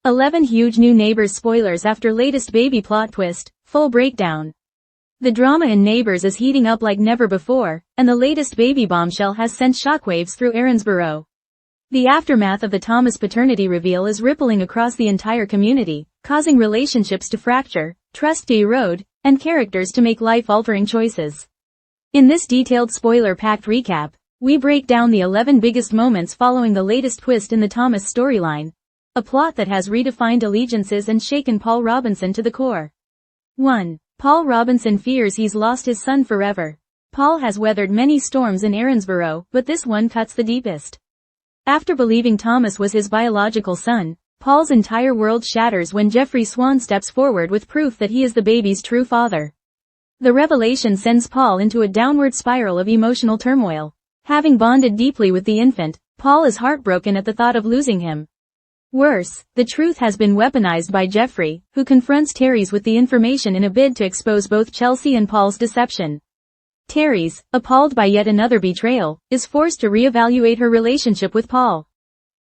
11 huge new Neighbours spoilers after latest baby plot twist, full breakdown. The drama in Neighbours is heating up like never before, and the latest baby bombshell has sent shockwaves through Erinsborough. The aftermath of the Thomas paternity reveal is rippling across the entire community, causing relationships to fracture, trust to erode, and characters to make life-altering choices. In this detailed spoiler-packed recap, we break down the 11 biggest moments following the latest twist in the Thomas storyline, a plot that has redefined allegiances and shaken Paul Robinson to the core. 1. Paul Robinson fears he's lost his son forever. Paul has weathered many storms in Erinsborough, but this one cuts the deepest. After believing Thomas was his biological son, Paul's entire world shatters when Jeffrey Swan steps forward with proof that he is the baby's true father. The revelation sends Paul into a downward spiral of emotional turmoil. Having bonded deeply with the infant, Paul is heartbroken at the thought of losing him. Worse, the truth has been weaponized by Jeffrey, who confronts Therese with the information in a bid to expose both Chelsea and Paul's deception. Therese, appalled by yet another betrayal, is forced to reevaluate her relationship with Paul.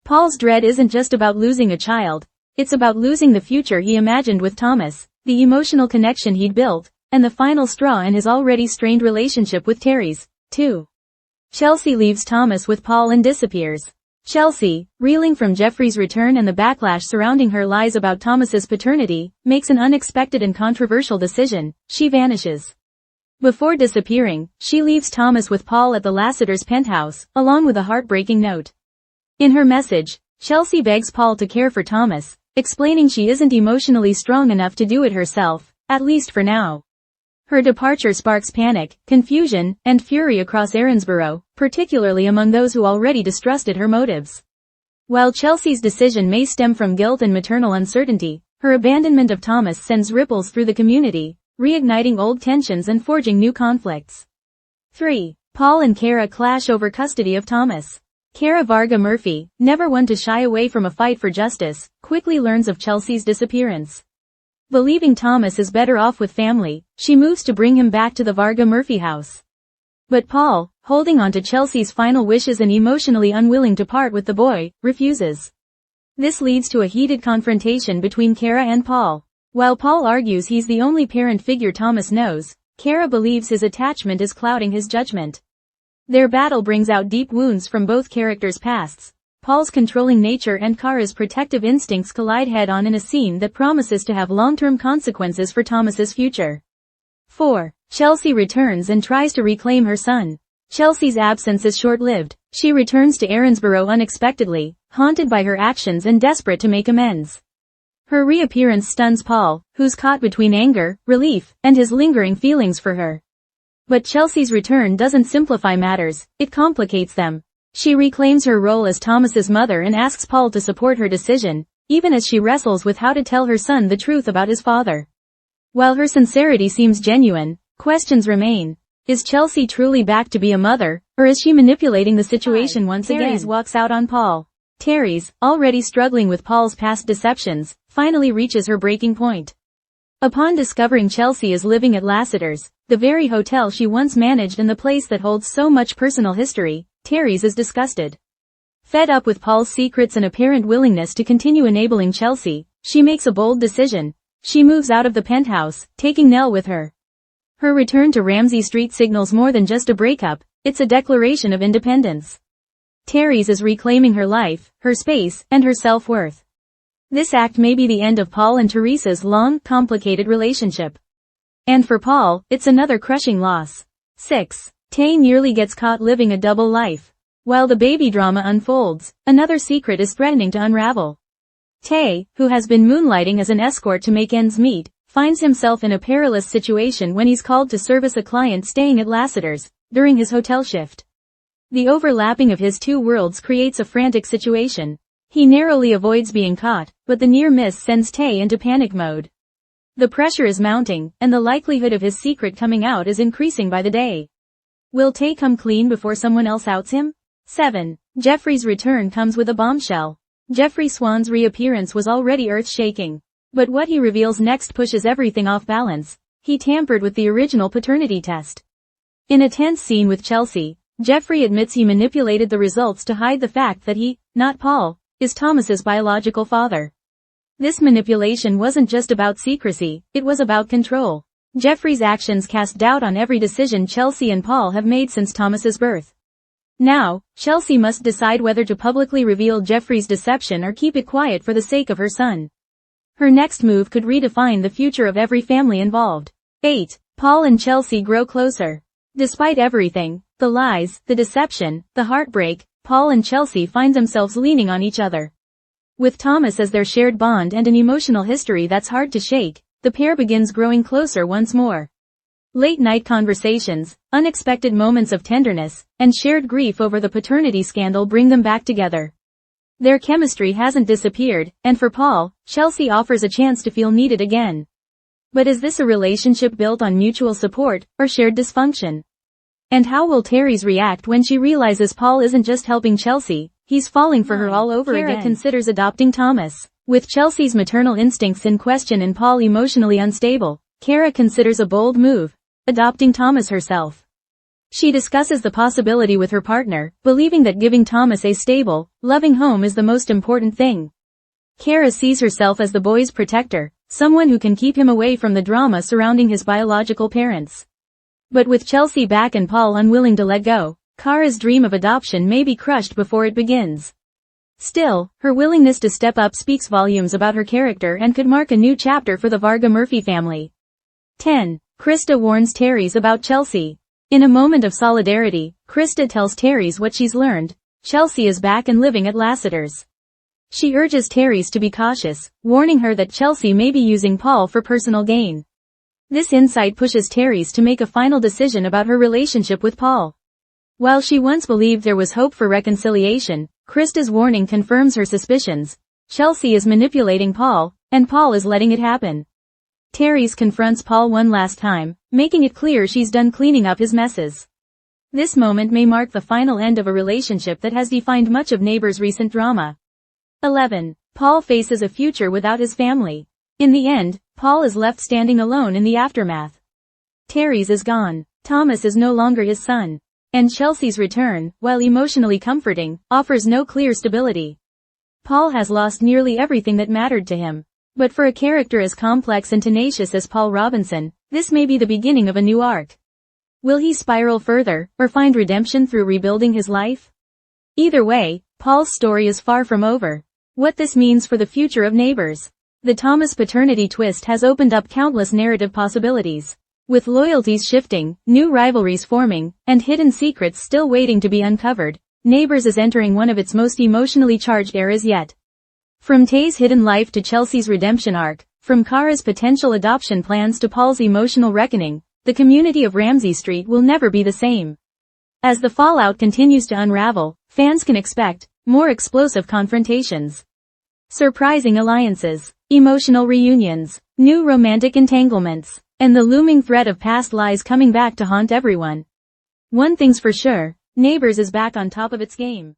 Paul's dread isn't just about losing a child, it's about losing the future he imagined with Thomas, the emotional connection he'd built, and the final straw in his already strained relationship with Therese. 2. Chelsea leaves Thomas with Paul and disappears. Chelsea, reeling from Jeffrey's return and the backlash surrounding her lies about Thomas's paternity, makes an unexpected and controversial decision. She vanishes. Before disappearing, she leaves Thomas with Paul at the Lassiter's penthouse, along with a heartbreaking note. In her message, Chelsea begs Paul to care for Thomas, explaining she isn't emotionally strong enough to do it herself, at least for now. Her departure sparks panic, confusion, and fury across Erinsborough, particularly among those who already distrusted her motives. While Chelsea's decision may stem from guilt and maternal uncertainty, her abandonment of Thomas sends ripples through the community, reigniting old tensions and forging new conflicts. 3. Paul and Cara clash over custody of Thomas. Cara Varga Murphy, never one to shy away from a fight for justice, quickly learns of Chelsea's disappearance. Believing Thomas is better off with family, she moves to bring him back to the Varga Murphy house. But Paul, holding on to Chelsea's final wishes and emotionally unwilling to part with the boy, refuses. This leads to a heated confrontation between Cara and Paul. While Paul argues he's the only parent figure Thomas knows, Cara believes his attachment is clouding his judgment. Their battle brings out deep wounds from both characters' pasts. Paul's controlling nature and Cara's protective instincts collide head-on in a scene that promises to have long-term consequences for Thomas's future. 4. Chelsea returns and tries to reclaim her son. Chelsea's absence is short-lived. She returns to Erinsborough unexpectedly, haunted by her actions and desperate to make amends. Her reappearance stuns Paul, who's caught between anger, relief, and his lingering feelings for her. But Chelsea's return doesn't simplify matters, it complicates them. She reclaims her role as Thomas's mother and asks Paul to support her decision, even as she wrestles with how to tell her son the truth about his father. While her sincerity seems genuine, questions remain. Is Chelsea truly back to be a mother, or is she manipulating the situation once again? Therese walks out on Paul. Therese, already struggling with Paul's past deceptions, finally reaches her breaking point. Upon discovering Chelsea is living at Lassiter's, the very hotel she once managed and the place that holds so much personal history, Therese is disgusted. Fed up with Paul's secrets and apparent willingness to continue enabling Chelsea, she makes a bold decision. She moves out of the penthouse, taking Nell with her. Her return to Ramsay Street signals more than just a breakup, it's a declaration of independence. Therese is reclaiming her life, her space, and her self-worth. This act may be the end of Paul and Teresa's long, complicated relationship. And for Paul, it's another crushing loss. 6. Tay nearly gets caught living a double life. While the baby drama unfolds, another secret is threatening to unravel. Tay, who has been moonlighting as an escort to make ends meet, finds himself in a perilous situation when he's called to service a client staying at Lassiter's, during his hotel shift. The overlapping of his two worlds creates a frantic situation. He narrowly avoids being caught, but the near miss sends Tay into panic mode. The pressure is mounting, and the likelihood of his secret coming out is increasing by the day. Will Tay come clean before someone else outs him? 7. Jeffrey's return comes with a bombshell. Jeffrey Swan's reappearance was already earth-shaking. But what he reveals next pushes everything off balance. He tampered with the original paternity test. In a tense scene with Chelsea, Jeffrey admits he manipulated the results to hide the fact that he, not Paul, is Thomas's biological father. This manipulation wasn't just about secrecy, it was about control. Jeffrey's actions cast doubt on every decision Chelsea and Paul have made since Thomas's birth. Now, Chelsea must decide whether to publicly reveal Jeffrey's deception or keep it quiet for the sake of her son. Her next move could redefine the future of every family involved. 8. Paul and Chelsea grow closer. Despite everything, the lies, the deception, the heartbreak, Paul and Chelsea find themselves leaning on each other. With Thomas as their shared bond and an emotional history that's hard to shake, the pair begins growing closer once more. Late-night conversations, unexpected moments of tenderness, and shared grief over the paternity scandal bring them back together. Their chemistry hasn't disappeared, and for Paul, Chelsea offers a chance to feel needed again. But is this a relationship built on mutual support, or shared dysfunction? And how will Terry's react when she realizes Paul isn't just helping Chelsea, he's falling for her all over again? Kara considers adopting Thomas. With Chelsea's maternal instincts in question and Paul emotionally unstable, Kara considers a bold move, adopting Thomas herself. She discusses the possibility with her partner, believing that giving Thomas a stable, loving home is the most important thing. Kara sees herself as the boy's protector, someone who can keep him away from the drama surrounding his biological parents. But with Chelsea back and Paul unwilling to let go, Kara's dream of adoption may be crushed before it begins. Still, her willingness to step up speaks volumes about her character and could mark a new chapter for the Varga Murphy family. 10. Krista warns Terry's about Chelsea. In a moment of solidarity, Krista tells Terry's what she's learned. Chelsea is back and living at Lassiter's. She urges Terry's to be cautious, warning her that Chelsea may be using Paul for personal gain. This insight pushes Terry's to make a final decision about her relationship with Paul. While she once believed there was hope for reconciliation, Krista's warning confirms her suspicions. Chelsea is manipulating Paul, and Paul is letting it happen. Terry's confronts Paul one last time, making it clear she's done cleaning up his messes. This moment may mark the final end of a relationship that has defined much of Neighbours' recent drama. 11. Paul faces a future without his family. In the end, Paul is left standing alone in the aftermath. Terry's is gone. Thomas is no longer his son. And Chelsea's return, while emotionally comforting, offers no clear stability. Paul has lost nearly everything that mattered to him. But for a character as complex and tenacious as Paul Robinson, this may be the beginning of a new arc. Will he spiral further, or find redemption through rebuilding his life? Either way, Paul's story is far from over. What this means for the future of Neighbours. The Thomas paternity twist has opened up countless narrative possibilities. With loyalties shifting, new rivalries forming, and hidden secrets still waiting to be uncovered, Neighbours is entering one of its most emotionally charged eras yet. From Tay's hidden life to Chelsea's redemption arc, from Kara's potential adoption plans to Paul's emotional reckoning, the community of Ramsey Street will never be the same. As the fallout continues to unravel, fans can expect more explosive confrontations, surprising alliances, emotional reunions, new romantic entanglements, and the looming threat of past lies coming back to haunt everyone. One thing's for sure, Neighbours is back on top of its game.